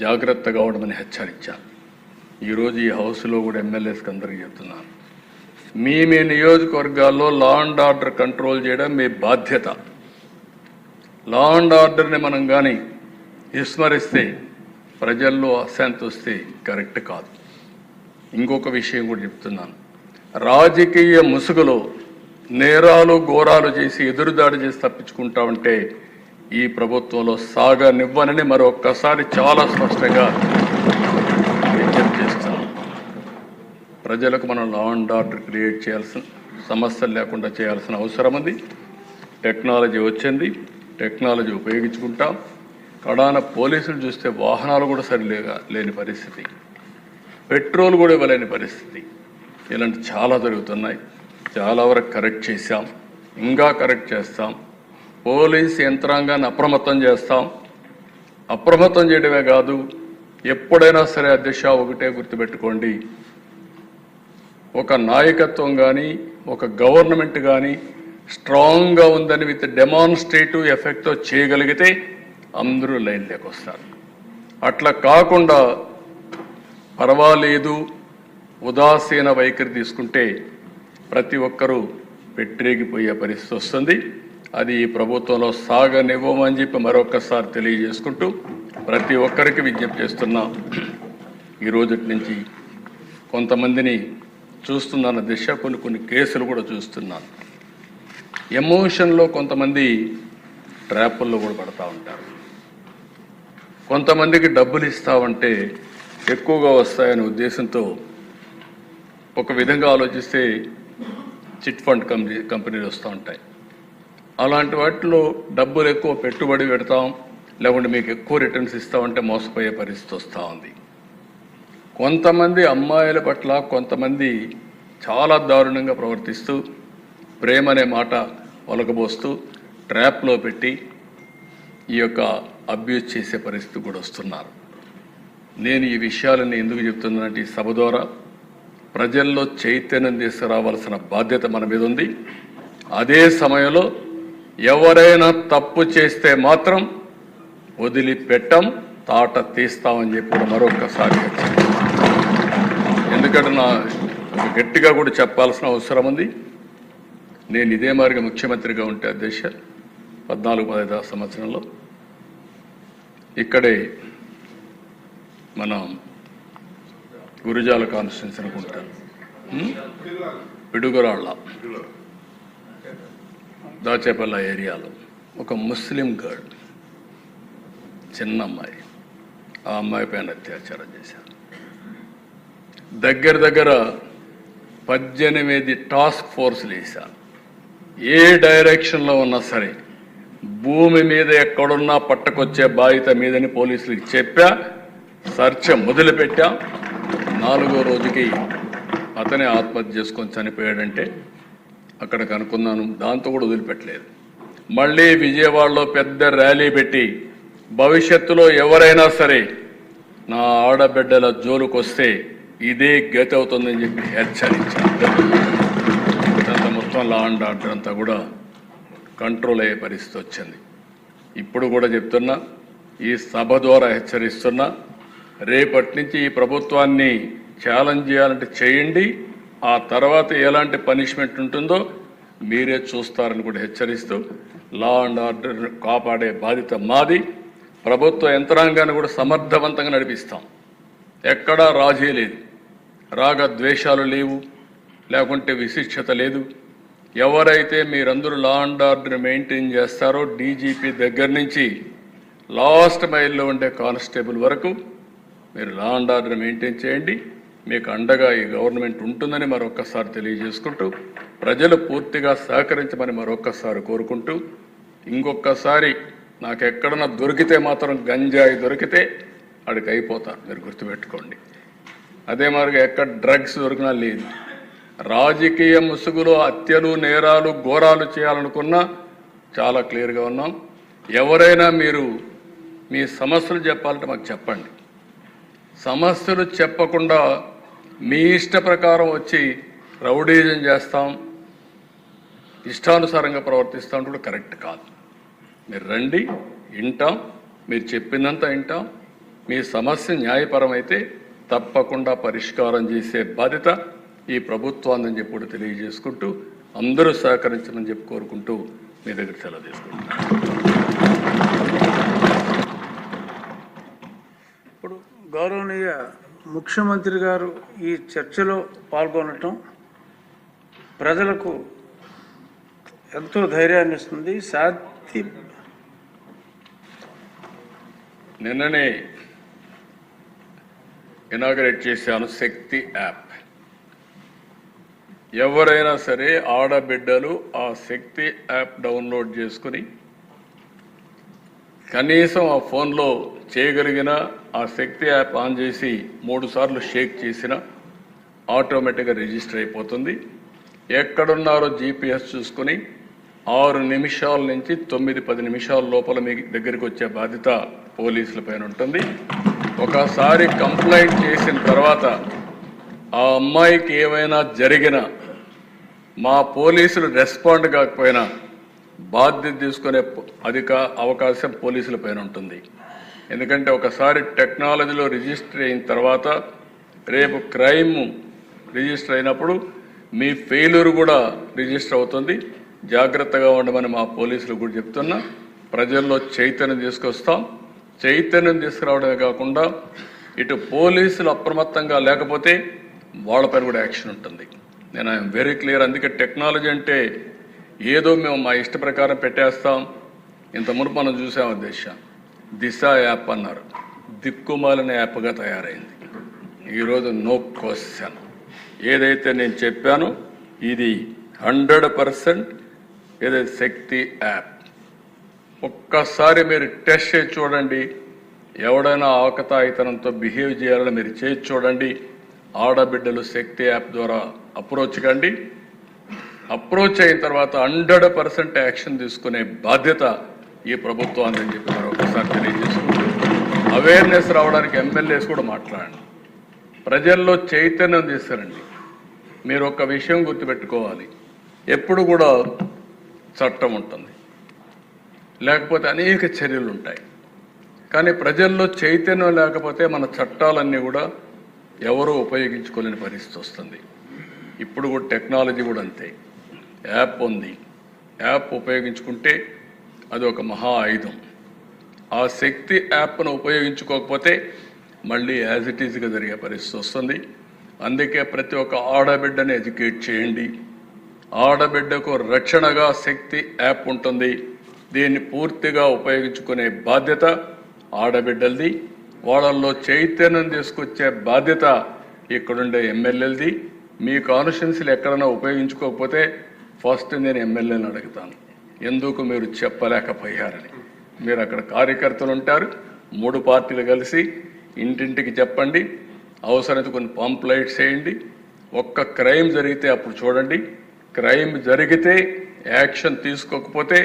జాగ్రత్తగా ఉండమని హెచ్చరించాను. ఈరోజు ఈ హౌస్లో కూడా ఎమ్మెల్యేస్కి అందరికీ చెప్తున్నాను, మీ నియోజకవర్గాల్లో లా అండ్ ఆర్డర్ కంట్రోల్ చేయడం మీ బాధ్యత. లా అండ్ ఆర్డర్ని మనం కానీ విస్మరిస్తే ప్రజల్లో అశాంతి వస్తే కరెక్ట్ కాదు. ఇంకొక విషయం కూడా చెప్తున్నాను, రాజకీయ ముసుగులో నేరాలు ఘోరాలు చేసి ఎదురుదాడి చేసి తప్పించుకుంటా ఉంటే ఈ ప్రభుత్వంలో సాగనివ్వనని మరొక్కసారి చాలా స్పష్టంగా విజ్ఞప్తి చేస్తాం. ప్రజలకు మనం లా అండ్ ఆర్డర్ క్రియేట్ చేయాల్సిన, సమస్యలు లేకుండా చేయాల్సిన అవసరం ఉంది. టెక్నాలజీ వచ్చింది, టెక్నాలజీ ఉపయోగించుకుంటాం. కడాన పోలీసులు చూస్తే వాహనాలు కూడా లేని పరిస్థితి, పెట్రోల్ కూడా ఇవ్వలేని పరిస్థితి, ఇలాంటి చాలా జరుగుతున్నాయి. చాలా వరకు కరెక్ట్ చేశాం, ఇంకా కరెక్ట్ చేస్తాం. పోలీస్ యంత్రాంగాన్ని అప్రమత్తం చేస్తాం. అప్రమత్తం చేయడమే కాదు, ఎప్పుడైనా సరే అధ్యక్ష ఒకటే గుర్తుపెట్టుకోండి, ఒక నాయకత్వం కానీ ఒక గవర్నమెంట్ కానీ స్ట్రాంగ్గా ఉందని విత్ డెమాన్స్ట్రేటివ్ ఎఫెక్ట్తో చేయగలిగితే అందరూ లైన్లోకి వస్తారు. అట్లా కాకుండా పర్వాలేదు ఉదాసీన వైఖరి తీసుకుంటే ప్రతి ఒక్కరూ పెట్టిరేగిపోయే పరిస్థితి వస్తుంది. అది ఈ ప్రభుత్వంలో సాగనివ్వమని చెప్పి మరొకసారి తెలియజేసుకుంటూ ప్రతి ఒక్కరికి విజ్ఞప్తి చేస్తున్నా. ఈ రోజుటి నుంచి కొంతమందిని చూస్తున్నాను దిశ, కొన్ని కేసులు కూడా చూస్తున్నాను. ఎమోషన్లో కొంతమంది ట్రాపుల్లో కూడా పడతా ఉంటారు. కొంతమందికి డబ్బులు ఇస్తామంటే ఎక్కువగా వస్తాయనే ఉద్దేశంతో ఒక విధంగా ఆలోచిస్తే చిట్ ఫండ్ కంపెనీలు వస్తూ ఉంటాయి. అలాంటి వాటిలో డబ్బులు ఎక్కువ పెట్టుబడి పెడతాం, లేకుంటే మీకు ఎక్కువ రిటర్న్స్ ఇస్తామంటే మోసపోయే పరిస్థితి వస్తూ ఉంది. కొంతమంది అమ్మాయిల పట్ల కొంతమంది చాలా దారుణంగా ప్రవర్తిస్తూ ప్రేమ అనే మాట ఒలకబోస్తూ ట్రాప్లో పెట్టి ఈ యొక్క అబ్యూజ్ చేసే పరిస్థితి కూడా వస్తున్నారు. నేను ఈ విషయాలని ఎందుకు చెప్తున్నానంటే ఈ సభ ద్వారా ప్రజల్లో చైతన్యం తీసుకురావాల్సిన బాధ్యత మన మీద ఉంది. అదే సమయంలో ఎవరైనా తప్పు చేస్తే మాత్రం వదిలిపెట్టం, తాట తీస్తామని చెప్పి మరొకసారి ఎందుకంటే గట్టిగా కూడా చెప్పాల్సిన అవసరం ఉంది. నేను ఇదే మాదిరిగా ముఖ్యమంత్రిగా ఉంటే అధ్యక్ష 14-15 సంవత్సరంలో ఇక్కడే మనం గురుజాల కాన్స్టిట్యున్సీ అనుకుంటాను, పిడుగురాళ్ళ దాచేపల్ల ఏరియాలో ఒక ముస్లిం గర్ల్, చిన్న అమ్మాయి, ఆ అమ్మాయి పైన అత్యాచారం చేశారు. దగ్గర 18 టాస్క్ ఫోర్స్లు వేశారు. ఏ డైరెక్షన్లో ఉన్నా సరే భూమి మీద ఎక్కడున్నా పట్టకొచ్చే బాధ్యత మీదని పోలీసులకు చెప్పా. సర్చ మొదలుపెట్టా. 4వ రోజుకి అతనే ఆత్మహత్య చేసుకొని చనిపోయాడంటే అక్కడ కనుక్కున్నాను, దాంతో కూడా వదిలిపెట్టలేదు. మళ్ళీ విజయవాడలో పెద్ద ర్యాలీ పెట్టి భవిష్యత్తులో ఎవరైనా సరే నా ఆడబిడ్డల జోలుకు వస్తే ఇదే గతి అవుతుందని చెప్పి హెచ్చరించాను. అంత మొత్తం లా అండ్ ఆర్డర్ అంతా కూడా కంట్రోల్ అయ్యే పరిస్థితి వచ్చింది. ఇప్పుడు కూడా చెప్తున్నా, ఈ సభ ద్వారా హెచ్చరిస్తున్నా, రేపటి నుంచి ఈ ప్రభుత్వాన్ని ఛాలెంజ్ చేయాలంటే చేయండి. ఆ తర్వాత ఎలాంటి పనిష్మెంట్ ఉంటుందో మీరే చూస్తారని కూడా హెచ్చరిస్తూ లా అండ్ ఆర్డర్ కాపాడే బాధ్యత మాది. ప్రభుత్వ యంత్రాంగాన్ని కూడా సమర్థవంతంగా నడిపిస్తాం. ఎక్కడా రాజీ లేదు, రాగద్వేషాలు లేవు, లేకుంటే విశిక్షత లేదు. ఎవరైతే మీరందరూ లా అండ్ ఆర్డర్ మెయింటైన్ చేస్తారో డీజీపీ దగ్గర నుంచి లాస్ట్ మైల్లో ఉండే కానిస్టేబుల్ వరకు మీరు లా అండ్ ఆర్డర్ మెయింటైన్ చేయండి. మీకు అండగా ఈ గవర్నమెంట్ ఉంటుందని మరొక్కసారి తెలియజేసుకుంటూ ప్రజలు పూర్తిగా సహకరించమని మరొక్కసారి కోరుకుంటూ, ఇంకొకసారి నాకు ఎక్కడన్నా దొరికితే మాత్రం గంజాయి దొరికితే అడికి అయిపోతారు, మీరు గుర్తుపెట్టుకోండి. అదే మాదిరిగా ఎక్కడ డ్రగ్స్ దొరికినా లేదు. రాజకీయ ముసుగులో హత్యలు నేరాలు ఘోరాలు చేయాలనుకున్నా చాలా క్లియర్గా ఉన్నాం. ఎవరైనా మీరు మీ సమస్యలు చెప్పాలంటే మాకు చెప్పండి. సమస్యలు చెప్పకుండా మీ ఇష్ట ప్రకారం వచ్చి రౌడీజం చేస్తాం, ఇష్టానుసారంగా ప్రవర్తిస్తాం కూడా కరెక్ట్ కాదు. మీరు రండి, వింటాం, మీరు చెప్పిందంతా వింటాం, మీ సమస్య న్యాయపరమైతే తప్పకుండా పరిష్కారం చేసే బాధ్యత ఈ ప్రభుత్వాన్ని చెప్పి కూడా తెలియజేసుకుంటూ అందరూ సహకరించమని చెప్పి కోరుకుంటూ మీ దగ్గర సెలవు తీసుకుంటున్నాను. ఇప్పుడు గౌరవనీయ ముఖ్యమంత్రి గారు ఈ చర్చలో పాల్గొనటం ప్రజలకు ఎంతో ధైర్యాన్ని ఇస్తుంది. నిన్ననే ఇనాగరేట్ చేశాను శక్తి యాప్. ఎవరైనా సరే ఆడబిడ్డలు ఆ శక్తి యాప్ డౌన్లోడ్ చేసుకుని కనీసం ఆ ఫోన్లో చేయగలిగిన ఆ శక్తి యాప్ ఆన్ చేసి 3 సార్లు షేక్ చేసిన ఆటోమేటిక్గా రిజిస్టర్ అయిపోతుంది. ఎక్కడున్నారో జీపీఎస్ చూసుకుని 6 నిమిషాల నుంచి 9-10 నిమిషాల లోపల మీ దగ్గరికి వచ్చే బాధ్యత పోలీసుల పైన ఉంటుంది. ఒకసారి కంప్లైంట్ చేసిన తర్వాత ఆ అమ్మాయికి ఏమైనా జరిగినా మా పోలీసులు రెస్పాండ్ కాకపోయినా బాధ్యత తీసుకునే అవకాశం పోలీసుల పైన ఉంటుంది. ఎందుకంటే ఒకసారి టెక్నాలజీలో రిజిస్టర్ అయిన తర్వాత రేపు క్రైమ్ రిజిస్టర్ అయినప్పుడు మీ ఫెయిల్యూర్ కూడా రిజిస్టర్ అవుతుంది. జాగ్రత్తగా ఉండమని మా పోలీసులు కూడా చెప్తున్నా. ప్రజల్లో చైతన్యం తీసుకొస్తాం. చైతన్యం తీసుకురావడమే కాకుండా ఇటు పోలీసులు అప్రమత్తంగా లేకపోతే వాళ్ళపైన కూడా యాక్షన్ ఉంటుంది. నేను ఐఎమ్ వెరీ క్లియర్. అందుకే టెక్నాలజీ అంటే ఏదో మేము మా ఇష్ట ప్రకారం పెట్టేస్తాం. ఇంత మునుపు మనం చూసాం దిశ యాప్ అన్నారు, దిక్కుమాలిన యాప్గా తయారైంది. ఈరోజు నో క్వశ్చన్. ఏదైతే నేను చెప్పానో ఇది 100% ఏదైతే శక్తి యాప్. ఒక్కసారి మీరు టెస్ట్ చేసి చూడండి. ఎవడైనా ఆకతాయితనంతో బిహేవ్ చేయాలని మీరు చేసి చూడండి. ఆడబిడ్డలు శక్తి యాప్ ద్వారా అప్రోచ్ కండి. అప్రోచ్ అయిన తర్వాత 100% యాక్షన్ తీసుకునే బాధ్యత ఈ ప్రభుత్వాన్ని అని చెప్పి మరొకసారి తెలియజేసుకుంటూ అవేర్నెస్ రావడానికి ఎమ్మెల్యేస్ కూడా మాట్లాడండి. ప్రజల్లో చైతన్యం తీసుకురండి. మీరు ఒక విషయం గుర్తుపెట్టుకోవాలి, ఎప్పుడు కూడా చట్టం ఉంటుంది, లేకపోతే అనేక చర్యలు ఉంటాయి. కానీ ప్రజల్లో చైతన్యం లేకపోతే మన చట్టాలన్నీ కూడా ఎవరూ ఉపయోగించుకోలేని పరిస్థితి వస్తుంది. ఇప్పుడు కూడా టెక్నాలజీ కూడా అంతే. యాప్ ఉంది, యాప్ ఉపయోగించుకుంటే అది ఒక మహా ఆయుధం. ఆ శక్తి యాప్ను ఉపయోగించుకోకపోతే మళ్ళీ యాజ్ ఇట్ ఈజ్గా జరిగే పరిస్థితి వస్తుంది. అందుకే ప్రతి ఒక్క ఆడబిడ్డని ఎడ్యుకేట్ చేయండి. ఆడబిడ్డకు రక్షణగా శక్తి యాప్ ఉంటుంది. దీన్ని పూర్తిగా ఉపయోగించుకునే బాధ్యత ఆడబిడ్డలది. వాళ్ళల్లో చైతన్యం తీసుకొచ్చే బాధ్యత ఇక్కడుండే ఎమ్మెల్యేలది. మీ కాన్స్టిట్యున్సీలు ఎక్కడైనా ఉపయోగించుకోకపోతే ఫస్ట్ నేను ఎమ్మెల్యేని అడుగుతాను, ఎందుకు మీరు చెప్పలేకపోయారని. మీరు అక్కడ కార్యకర్తలు ఉంటారు, 3 పార్టీలు కలిసి ఇంటింటికి చెప్పండి. అవసరమైతే కొన్ని పాంప్లైట్స్ వేయండి. ఒక్క క్రైమ్ జరిగితే అప్పుడు చూడండి. క్రైమ్ జరిగితే యాక్షన్ తీసుకోకపోతే